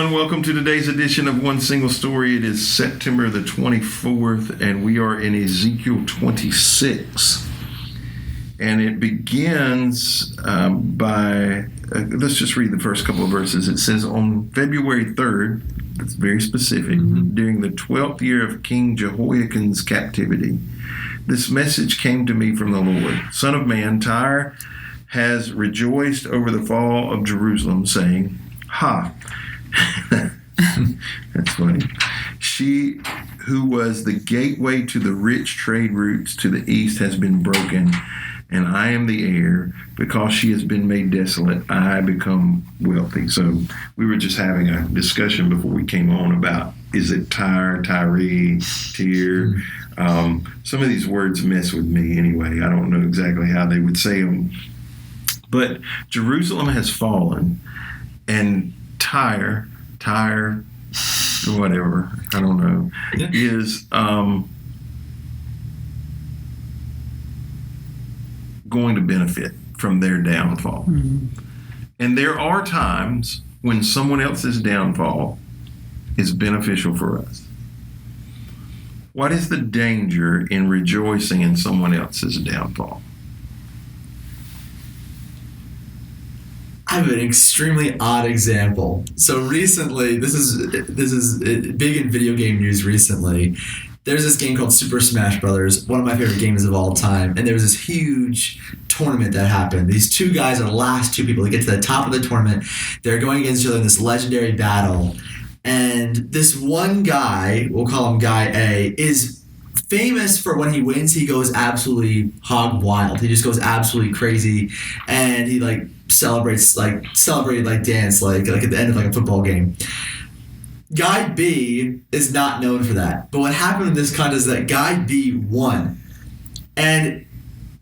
everyone. Welcome to today's edition of One Single Story. It is September the 24th, and we are in Ezekiel 26. And it begins let's just read the first couple of verses. It says, on February 3rd, that's very specific, during the 12th year of King Jehoiakim's captivity, this message came to me from the Lord. Son of man, Tyre has rejoiced over the fall of Jerusalem, saying, Ha! That's funny. She who was the gateway to the rich trade routes to the east has been broken, and I am the heir. Because she has been made desolate, I become wealthy. So we were just having a discussion before we came on about, is it Tyre, Tyre, some of these words mess with me anyway. I don't know exactly how they would say them. But Jerusalem has fallen, and Tyre, whatever, I don't know, is going to benefit from their downfall. And there are times when someone else's downfall is beneficial for us. What is the danger in rejoicing in someone else's downfall? I have an extremely odd example. So recently, this is big in video game news recently. There's this game called Super Smash Brothers, one of my favorite games of all time. And there was this huge tournament that happened. These two guys are the last two people to get to the top of the tournament. They're going against each other in this legendary battle. And this one guy, we'll call him Guy A, is famous for when he wins, he goes absolutely hog wild. He just goes absolutely crazy. And he celebrated like dance, like at the end of like a football game. Guy B is not known for that. But what happened in this contest is that Guy B won. And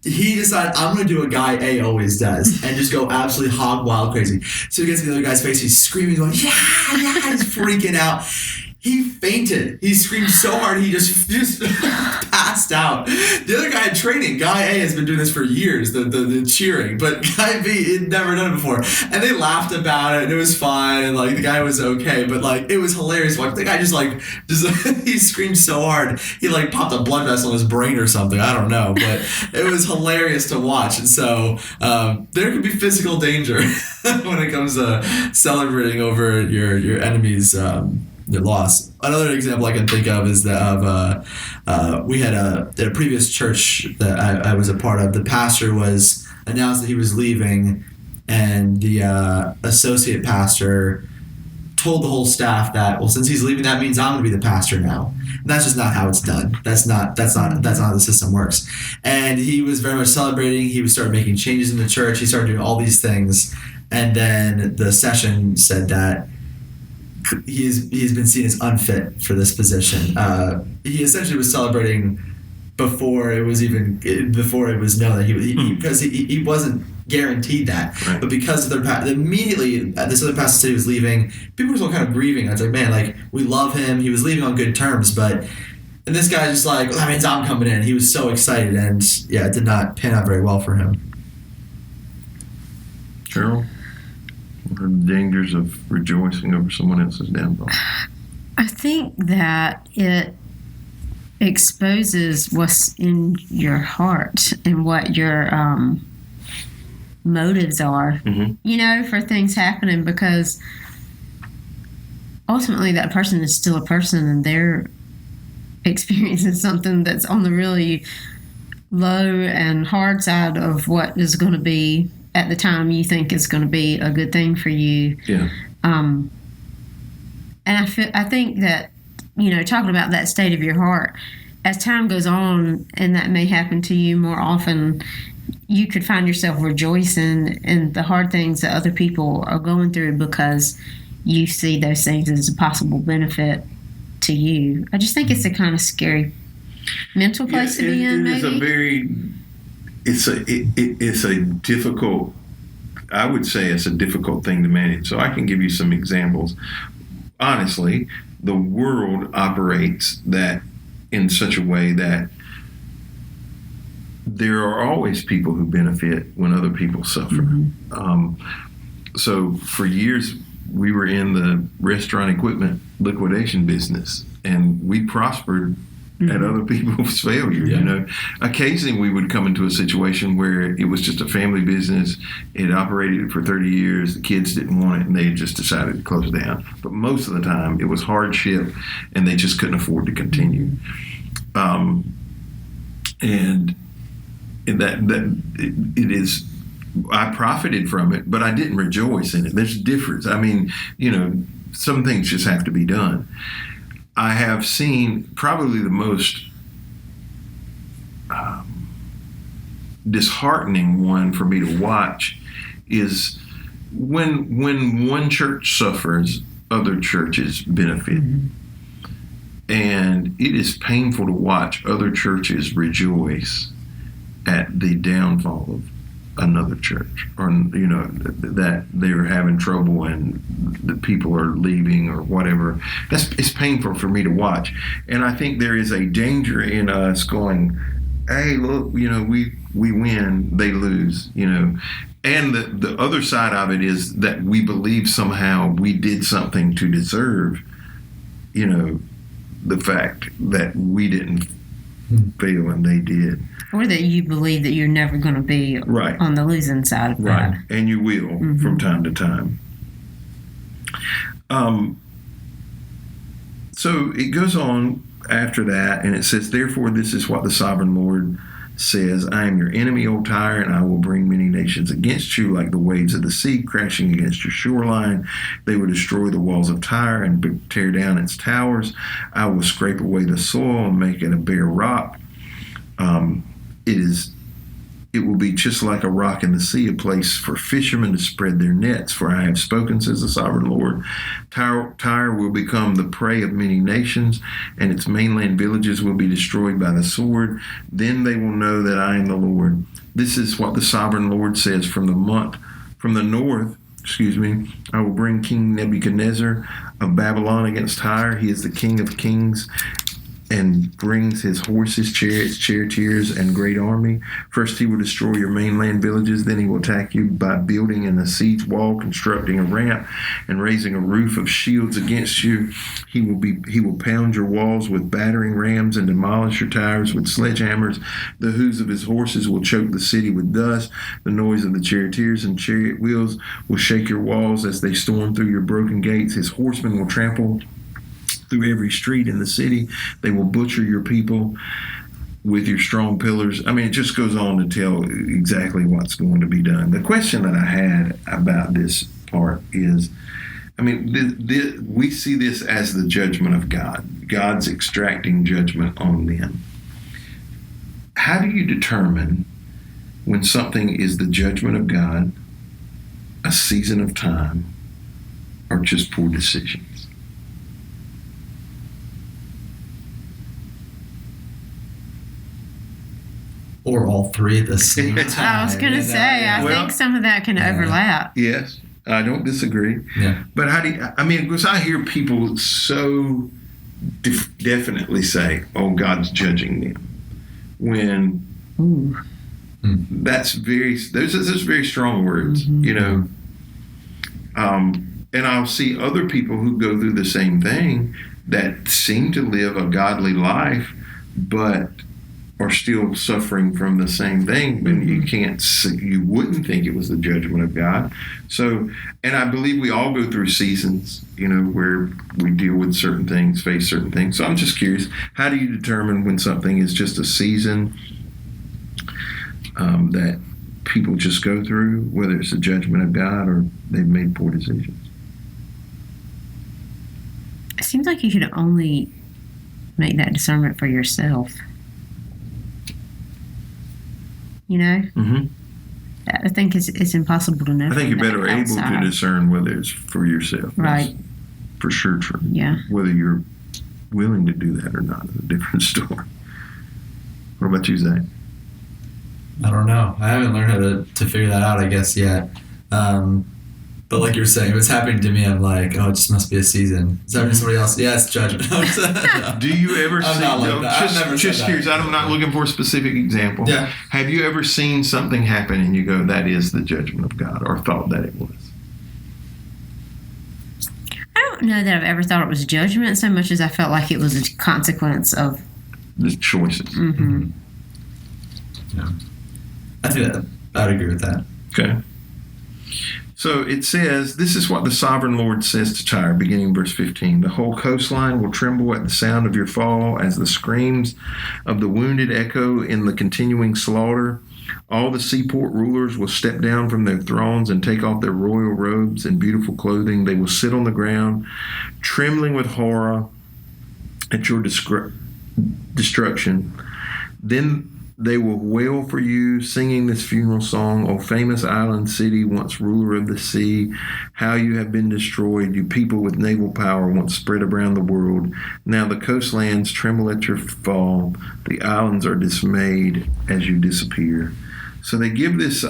he decided, I'm going to do what Guy A always does and just go absolutely hog wild crazy. So he gets to the other guy's face, he's screaming, going, yeah, he's freaking out. He fainted. He screamed so hard he just passed out. The other guy had training. Guy A has been doing this for years, the cheering, but Guy B had never done it before. And they laughed about it, and it was fine, and like the guy was okay, but like it was hilarious. Like the guy just he screamed so hard he like popped a blood vessel in his brain or something. I don't know, but it was hilarious to watch. And so there can be physical danger when it comes to celebrating over your enemy's their loss. Another example I can think of is that we had at a previous church that I was a part of, the pastor was announced that he was leaving, and the associate pastor told the whole staff that, well, since he's leaving, that means I'm going to be the pastor now. And that's just not how it's done. That's not how the system works. And he was very much celebrating. He started making changes in the church. He started doing all these things. And then the session said that he's been seen as unfit for this position. He essentially was celebrating before it was known that because he wasn't guaranteed that. Right. But because immediately this other pastor said he was leaving, people were still kind of grieving. I was like, man, like we love him. He was leaving on good terms, and this guy's just like, well, that means I'm coming in. He was so excited, and yeah, it did not pan out very well for him. Cheryl? What are the dangers of rejoicing over someone else's downfall? I think that it exposes what's in your heart and what your motives are, for things happening, because ultimately that person is still a person and they're experiencing something that's on the really low and hard side of what is going to be at the time you think is going to be a good thing for you. Yeah. And I think that, talking about that state of your heart, as time goes on, and that may happen to you more often, you could find yourself rejoicing in the hard things that other people are going through because you see those things as a possible benefit to you. I just think it's a kind of scary mental place to be in, maybe. It's a difficult, I would say it's a difficult thing to manage. So I can give you some examples. Honestly, the world operates that in such a way that there are always people who benefit when other people suffer. So for years, we were in the restaurant equipment liquidation business, and we prospered at other people's failure. Yeah. You know, occasionally we would come into a situation where it was just a family business. It operated for 30 years. The kids didn't want it, and they had just decided to close down. But most of the time, it was hardship, and they just couldn't afford to continue. And it is. I profited from it, but I didn't rejoice in it. There's a difference. I mean, you know, some things just have to be done. I have seen probably the most disheartening one for me to watch is when one church suffers, other churches benefit. And it is painful to watch other churches rejoice at the downfall of another church, or, you know, that they're having trouble and the people are leaving or whatever. It's painful for me to watch. And I think there is a danger in us going, hey, look, you know, we win, they lose, you know. And the other side of it is that we believe somehow we did something to deserve, you know, the fact that we didn't fail and they did. Or that you believe that you're never going to be Right. on the losing side of that. And you will from time to time. So it goes on after that, and it says, therefore, this is what the sovereign Lord says, I am your enemy, O Tyre, and I will bring many nations against you like the waves of the sea crashing against your shoreline. They will destroy the walls of Tyre and tear down its towers. I will scrape away the soil and make it a bare rock. It will be just like a rock in the sea, a place for fishermen to spread their nets. For I have spoken, says the sovereign Lord. Tyre will become the prey of many nations, and its mainland villages will be destroyed by the sword. Then they will know that I am the Lord. This is what the sovereign Lord says. From the north, I will bring King Nebuchadnezzar of Babylon against Tyre. He is the king of kings, and brings his horses, chariots, charioteers, and great army. First he will destroy your mainland villages, then he will attack you by building an siege wall, constructing a ramp, and raising a roof of shields against you. He will pound your walls with battering rams and demolish your towers with sledgehammers. The hoofs of his horses will choke the city with dust. The noise of the charioteers and chariot wheels will shake your walls as they storm through your broken gates. His horsemen will trample through every street in the city. They will butcher your people with your strong pillars. I mean, it just goes on to tell exactly what's going to be done. The question that I had about this part is, I mean, we see this as the judgment of God. God's extracting judgment on them. How do you determine when something is the judgment of God, a season of time, or just poor decisions? Or all three at the same time. I was going to say, I think some of that can overlap. Yes, I don't disagree. Yeah. But how do you, I mean, because I hear people so definitely say, oh, God's judging them. When those are very strong words, you know. And I'll see other people who go through the same thing that seem to live a godly life, but are still suffering from the same thing, but you wouldn't think it was the judgment of God. So, and I believe we all go through seasons, you know, where we deal with certain things, face certain things. So I'm just curious, how do you determine when something is just a season that people just go through, whether it's the judgment of God or they've made poor decisions? It seems like you should only make that discernment for yourself. You know? I think it's impossible to know. I think you're better able to discern whether it's for yourself. Right. That's for sure true. Yeah. Whether you're willing to do that or not is a different story. What about you, Zach? I don't know. I haven't learned how to figure that out, I guess, yet. But like you were saying, if it's happening to me, I'm like, oh, it just must be a season. Is that happening to somebody else? Yeah, it's judgment. No. Do you ever I'm see, not like that. I've never just said curious, that. I'm not looking for a specific example. Yeah. Have you ever seen something happen and you go, that is the judgment of God, or thought that it was? don't know that I've ever thought it was judgment so much as I felt like it was a consequence of the choices. Mm-hmm. Yeah. I think I'd agree with that. Okay. So it says, this is what the sovereign Lord says to Tyre, beginning verse 15. The whole coastline will tremble at the sound of your fall as the screams of the wounded echo in the continuing slaughter. All the seaport rulers will step down from their thrones and take off their royal robes and beautiful clothing. They will sit on the ground, trembling with horror at your destruction. Then they will wail for you, singing this funeral song, O famous island city, once ruler of the sea, how you have been destroyed, you people with naval power once spread around the world. Now the coastlands tremble at your fall. The islands are dismayed as you disappear. So they give this...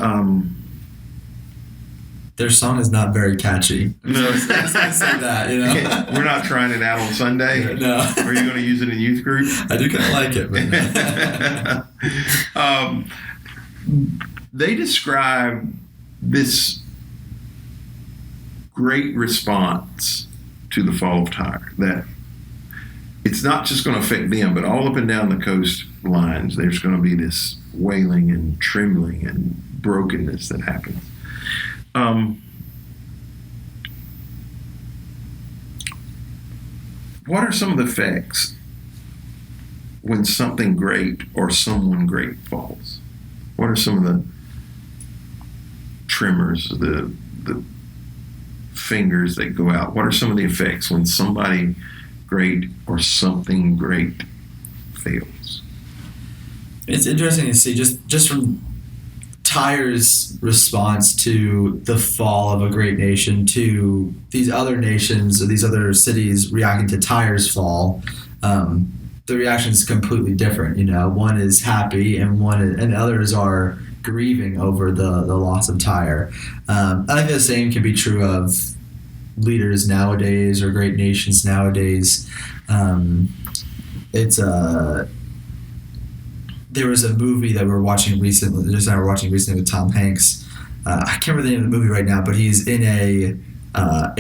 Their song is not very catchy. No. I say that, you know? We're not trying it out on Sunday. No. Are you going to use it in youth group? I do kind of like it. But they describe this great response to the fall of Tyre, that it's not just going to affect them, but all up and down the coastlines, there's going to be this wailing and trembling and brokenness that happens. What are some of the effects when something great or someone great falls? What are some of the tremors, the fingers that go out? What are some of the effects when somebody great or something great fails? it's interesting to see just from Tyre's response to the fall of a great nation to these other nations or these other cities reacting to Tyre's fall. The reaction is completely different. You know, one is happy and others are grieving over the loss of Tyre. I think the same can be true of leaders nowadays or great nations nowadays. There was a movie that we're watching recently with Tom Hanks. I can't remember the name of the movie right now, but he's in a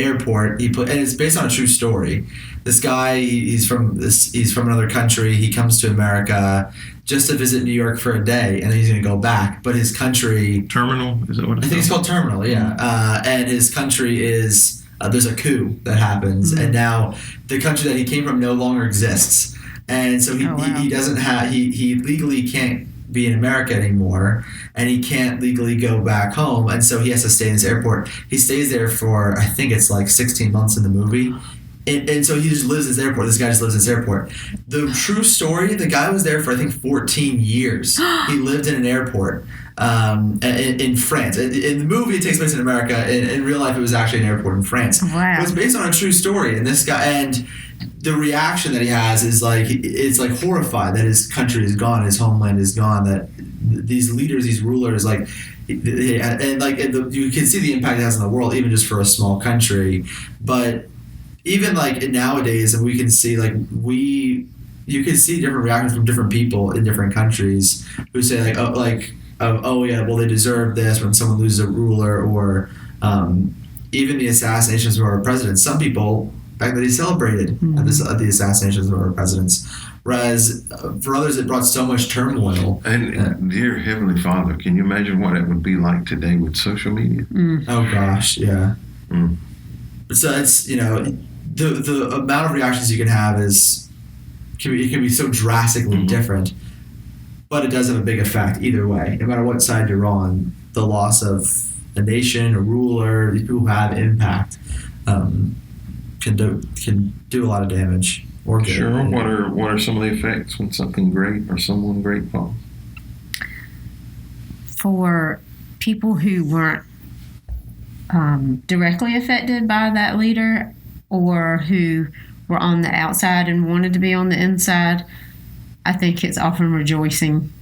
airport. And it's based on a true story. This guy, he's from another country. He comes to America just to visit New York for a day, and then he's going to go back. But his country, Terminal, is that what it's I think it's called Terminal, yeah. And his country is there's a coup that happens, and now the country that he came from no longer exists. And so he doesn't have he legally can't be in America anymore, and he can't legally go back home, and so he has to stay in this airport. He stays there for, I think it's like 16 months in the movie, and so he just lives in this airport. This guy just lives in this airport. The true story, the guy was there for I think 14 years. He lived in an airport in France. In the movie, it takes place in America. In real life, it was actually an airport in France. Wow. It was based on a true story, and this guy and the reaction that he has is like it's like horrified that his country is gone, his homeland is gone, that these leaders, these rulers, you can see the impact it has on the world, even just for a small country. But even like nowadays, and we can see you can see different reactions from different people in different countries who say oh yeah, well they deserve this when someone loses a ruler, or even the assassinations of our presidents. Some people that he celebrated at the assassinations of our presidents, whereas for others it brought so much turmoil. And dear Heavenly Father, can you imagine what it would be like today with social media? Oh gosh, yeah. So it's, the amount of reactions you can have can be so drastically different, but it does have a big effect either way. No matter what side you're on, the loss of a nation, a ruler, these people who have impact. Can do a lot of damage or good. Sure. What are some of the effects when something great or someone great falls? For people who weren't directly affected by that leader, or who were on the outside and wanted to be on the inside, I think it's often rejoicing.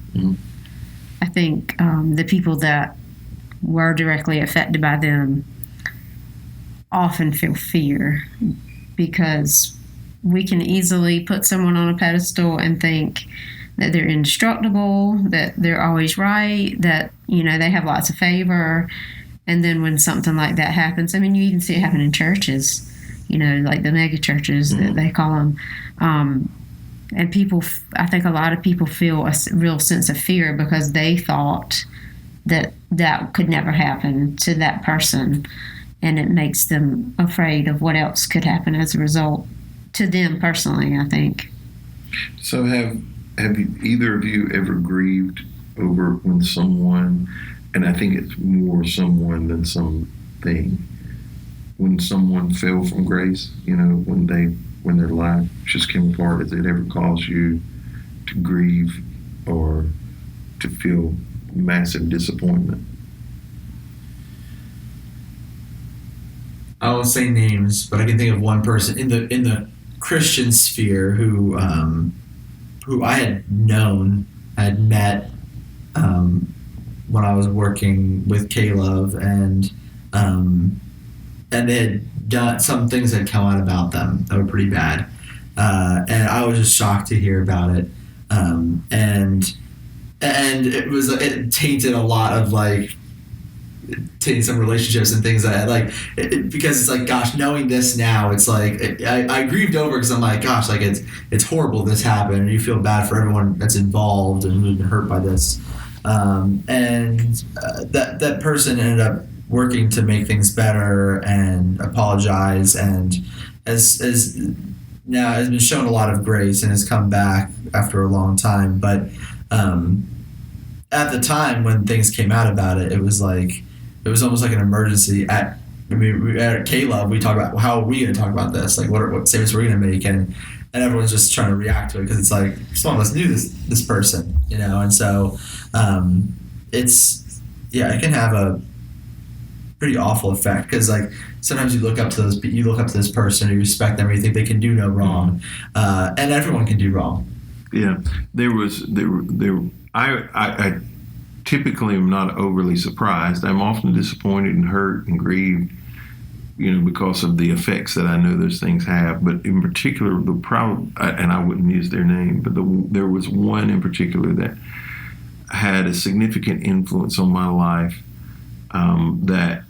I think the people that were directly affected by them often feel fear, because we can easily put someone on a pedestal and think that they're indestructible, that they're always right, that they have lots of favor, and then when something like that happens, I mean, you even see it happen in churches. like the mega churches that they call them. And people, I think a lot of people feel a real sense of fear because they thought that could never happen to that person. And it makes them afraid of what else could happen as a result to them personally, I think. So have either of you ever grieved over when someone, and I think it's more someone than something, when someone fell from grace, when their life just came apart, has it ever caused you to grieve or to feel massive disappointment? I won't say names, but I can think of one person in the Christian sphere who I had met when I was working with Caleb, and they had done some things had come out about them that were pretty bad, and I was just shocked to hear about it, and it tainted a lot of tainted some relationships and things that because it's like, gosh, knowing this now, it's like I grieved over because I'm like, gosh, it's horrible this happened, and you feel bad for everyone that's involved and who's been hurt by this, that person ended up working to make things better and apologize, and as now has been shown a lot of grace and has come back after a long time, but at the time when things came out about it, it was almost like an emergency. At Caleb, we talk about, well, how are we going to talk about this? Like, what statements we're going to make, and everyone's just trying to react to it because it's like some of us knew this person, and so it can have a pretty awful effect because sometimes you look up to this person, you respect them, you think they can do no wrong, and everyone can do wrong. Yeah, I typically am not overly surprised. I'm often disappointed and hurt and grieved, because of the effects that I know those things have. But in particular, and I wouldn't use their name, but there was one in particular that had a significant influence on my life, that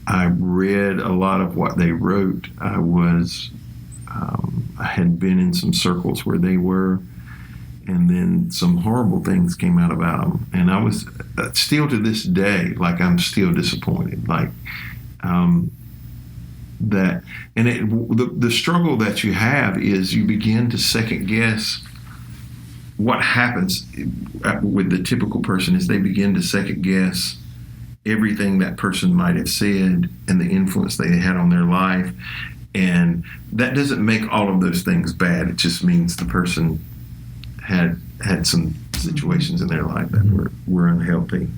I read a lot of what they wrote. I had been in some circles where they were, and then some horrible things came out about them, and I was still to this day, I'm still disappointed, that, and the struggle that you have is you begin to second guess what happens with the typical person is they begin to second guess everything that person might have said and the influence they had on their life, and that doesn't make all of those things bad. It just means the person had some situations in their life that were unhealthy.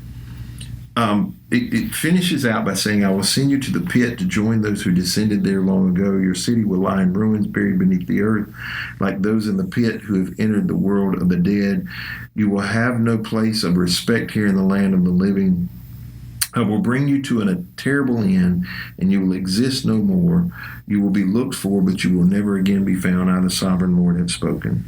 It finishes out by saying, I will send you to the pit to join those who descended there long ago. Your city will lie in ruins, buried beneath the earth, like those in the pit who have entered the world of the dead. You will have no place of respect here in the land of the living. I will bring you to a terrible end, and you will exist no more. You will be looked for, but you will never again be found. I, the sovereign Lord, have spoken.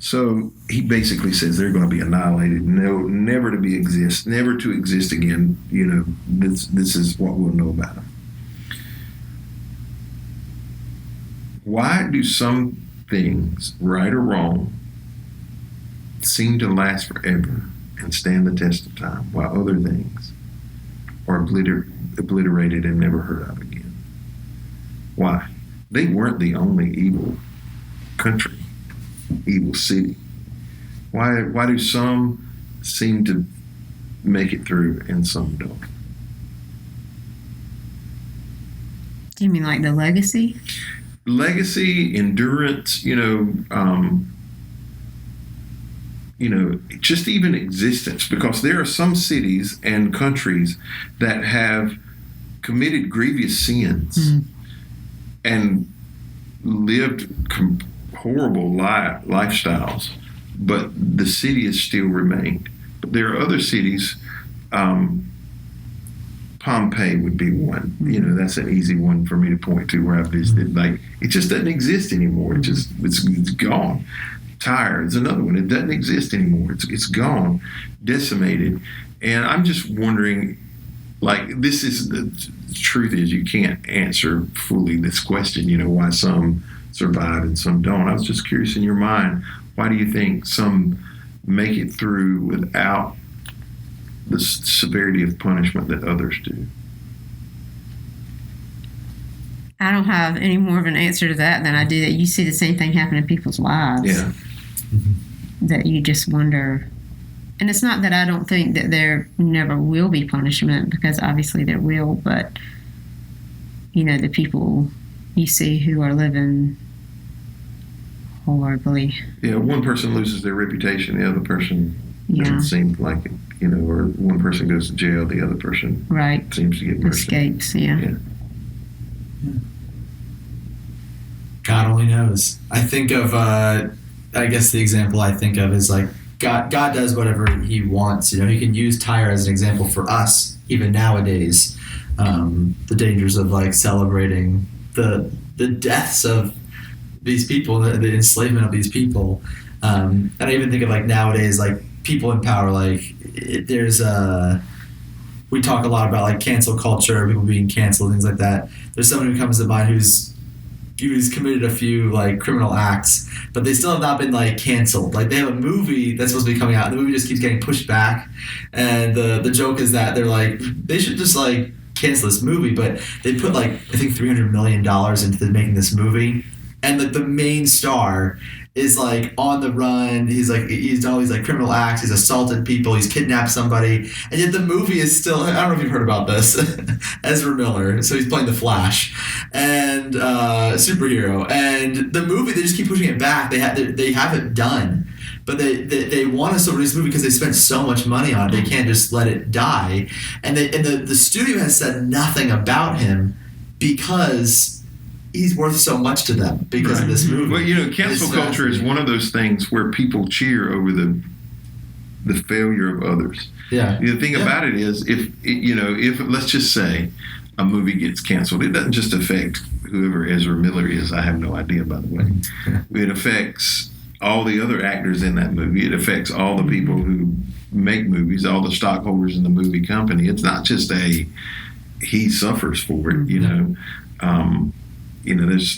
So he basically says they're going to be annihilated, never to exist again. This is what we'll know about them. Why do some things, right or wrong, seem to last forever and stand the test of time, while other things are obliterated and never heard of again? Why? They weren't the only evil country, evil city. Why do some seem to make it through and some don't? Do you mean like the legacy? Legacy, endurance, just even existence, because there are some cities and countries that have committed grievous sins and lived horrible lifestyles, but the city has still remained. But there are other cities, Pompeii would be one. That's an easy one for me to point to where I've visited. It just doesn't exist anymore. It's gone. Tyre is another one. It doesn't exist anymore. It's gone, decimated. And I'm just wondering, like this is the truth is you can't answer fully this question, why some survive and some don't. I was just curious, in your mind, why do you think some make it through without the severity of punishment that others do? I don't have any more of an answer to that than I do that you see the same thing happen in people's lives. Yeah. That you just wonder. And it's not that I don't think that there never will be punishment, because obviously there will, but, the people you see who are living horribly. Yeah, one person loses their reputation, the other person doesn't seem like it, or one person goes to jail, the other person seems to get mercy. Escapes, yeah. God only knows. I think of, I guess the example I think of is like, God does whatever he wants. He can use Tyre as an example for us, even nowadays. The dangers of like celebrating the deaths of these people, the enslavement of these people. And I even think of like nowadays, like people in power, like we talk a lot about like cancel culture, people being canceled, things like that. There's someone who comes to mind who's committed a few like criminal acts, but they still have not been like canceled. Like they have a movie that's supposed to be coming out, and the movie just keeps getting pushed back. And the joke is that they're like, they should just like cancel this movie, but they put like I think $300 million into making this movie, and like the main star is like on the run. He's done all these like criminal acts. He's assaulted people. He's kidnapped somebody, and yet the movie is still. I don't know if you've heard about this. Ezra Miller. So he's playing the Flash, and superhero. And the movie, they just keep pushing it back. They have it done, but they want us to release the movie because they spent so much money on it. They can't just let it die. And the studio has said nothing about him because he's worth so much to them because of this movie. Well, cancel culture is one of those things where people cheer over the failure of others. Yeah. The thing about it is, if let's just say a movie gets canceled, it doesn't just affect whoever Ezra Miller is. I have no idea, by the way. Yeah. It affects all the other actors in that movie. It affects all the people who make movies, all the stockholders in the movie company. It's not just he suffers for it,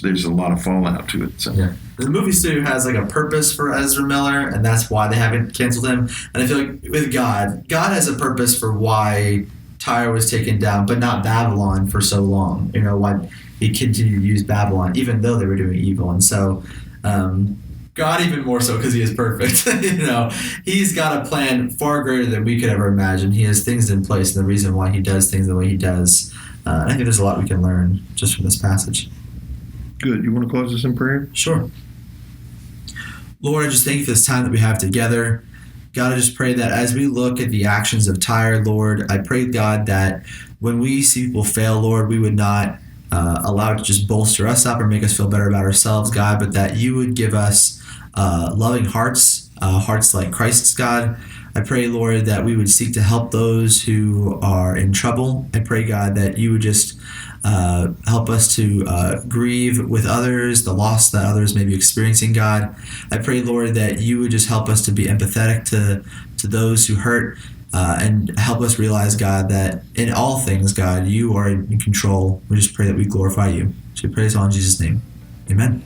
there's a lot of fallout to it. So yeah. The movie studio has like a purpose for Ezra Miller, and that's why they haven't canceled him. And I feel like with God has a purpose for why Tyre was taken down, but not Babylon for so long. Why he continued to use Babylon, even though they were doing evil. And so God even more so because he is perfect. He's got a plan far greater than we could ever imagine. He has things in place, and the reason why he does things the way he does. I think there's a lot we can learn just from this passage. Good. You want to close this in prayer? Sure. Lord, I just thank you for this time that we have together. God, I just pray that as we look at the actions of Tyre, Lord, I pray, God, that when we see people fail, Lord, we would not allow it to just bolster us up or make us feel better about ourselves, God, but that you would give us loving hearts, hearts like Christ's, God. I pray, Lord, that we would seek to help those who are in trouble. I pray, God, that you would just help us to grieve with others, the loss that others may be experiencing, God. I pray, Lord, that you would just help us to be empathetic to those who hurt and help us realize, God, that in all things, God, you are in control. We just pray that we glorify you. So we pray this all in Jesus' name. Amen.